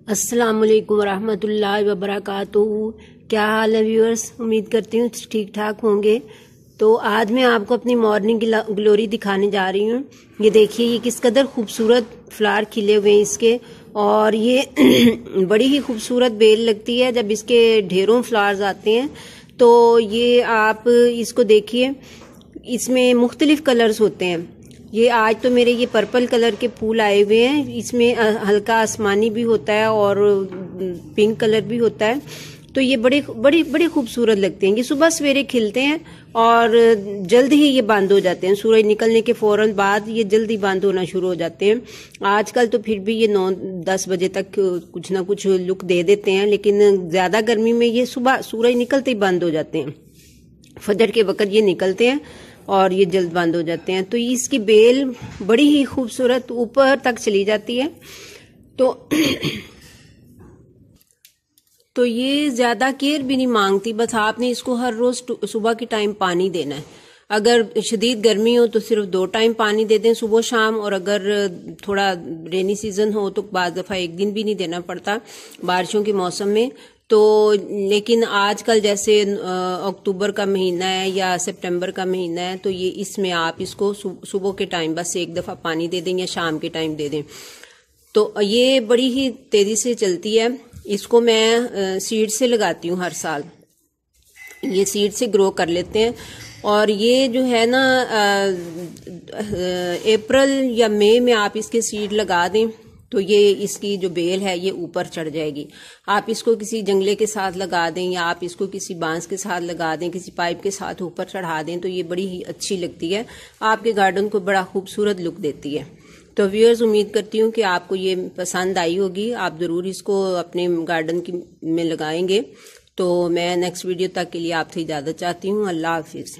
अस्सलाम वालेकुम रहमतुल्लाहि व बरकातुहू। क्या हाल है व्यूअर्स, उम्मीद करती हूँ ठीक ठाक होंगे। तो आज मैं आपको अपनी मॉर्निंग ग्लोरी दिखाने जा रही हूँ। ये देखिए, ये किस कदर खूबसूरत फ्लावर खिले हुए हैं इसके, और ये बड़ी ही खूबसूरत बेल लगती है जब इसके ढेरों फ्लावर्स आते हैं। तो ये आप इसको देखिए, इसमें मुख्तलिफ कलर्स होते हैं। ये आज तो मेरे ये पर्पल कलर के फूल आए हुए हैं, इसमें हल्का आसमानी भी होता है और पिंक कलर भी होता है। तो ये बड़े बड़े बड़े खूबसूरत लगते हैं। ये सुबह सवेरे खिलते हैं और जल्द ही ये बंद हो जाते हैं। सूरज निकलने के फौरन बाद ये जल्दी बंद होना शुरू हो जाते हैं। आजकल तो फिर भी ये 9-10 बजे तक कुछ ना कुछ लुक दे देते हैं, लेकिन ज्यादा गर्मी में ये सुबह सूरज निकलते ही बंद हो जाते हैं। फजर के वक्त ये निकलते हैं और ये जल्द बंद हो जाते हैं। तो इसकी बेल बड़ी ही खूबसूरत ऊपर तक चली जाती है। तो ये ज्यादा केयर भी नहीं मांगती, बस आपने इसको हर रोज सुबह के टाइम पानी देना है। अगर शदीद गर्मी हो तो सिर्फ 2 टाइम पानी दे दें, सुबह शाम, और अगर थोड़ा रेनी सीजन हो तो बाद दफा 1 दिन भी नहीं देना पड़ता बारिशों के मौसम में। तो लेकिन आजकल जैसे अक्टूबर का महीना है या सितंबर का महीना है, तो ये इसमें आप इसको सुबह के टाइम बस 1 दफा पानी दे दें या शाम के टाइम दे दें। तो ये बड़ी ही तेजी से चलती है। इसको मैं सीड से लगाती हूँ हर साल, ये सीड से ग्रो कर लेते हैं। और ये जो है ना, अप्रैल या मई में आप इसके सीड लगा दें तो ये इसकी जो बेल है ये ऊपर चढ़ जाएगी। आप इसको किसी जंगले के साथ लगा दें या आप इसको किसी बांस के साथ लगा दें, किसी पाइप के साथ ऊपर चढ़ा दें, तो ये बड़ी ही अच्छी लगती है, आपके गार्डन को बड़ा खूबसूरत लुक देती है। तो व्यूअर्स, उम्मीद करती हूँ कि आपको ये पसंद आई होगी। आप जरूर इसको अपने गार्डन में लगाएंगे। तो मैं नेक्स्ट वीडियो तक के लिए आपसे इजाजत चाहती हूँ। अल्लाह हाफिज।